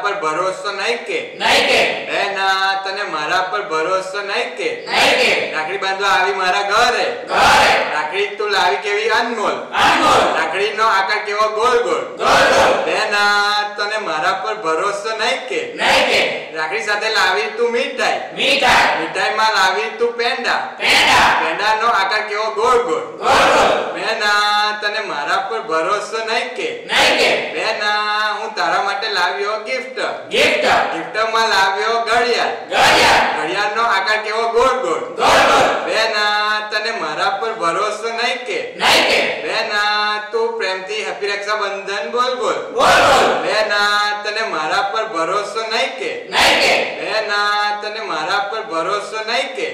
પર ભરોસો નહીં કે બેના તને મારા પર ભરોસો નહીં કે રાખડી બાંધવા આવી મારા ઘરે રાખડી તું લાવી કેવી અનમોલ રાખડી નો આકાર કેવો ગોળ ગોળ બેના તને મારા પર ભરોસો નહીં કે રાખડી સાથે લાવી તું મીઠાઈ માં લાવી તું પેંડા નો આકાર કેવો ગોળ ગોળ બેના તને મારા પર ભરોસો નહીં કે બેના હું તારા માટે લાવ્યો ગિફ્ટ માં લાવ્યો ઘડિયાળ નો આકાર કેવો ગોળ ગોળ બેના તને મારા પર ભરોસો નહીં કે બેના તું પ્રેમથી હેપી રક્ષાબંધન બોલ બોલ બેના તને મારા પર ભરોસો નહીં કે બેના તને મારા પર ભરોસો નહીં કે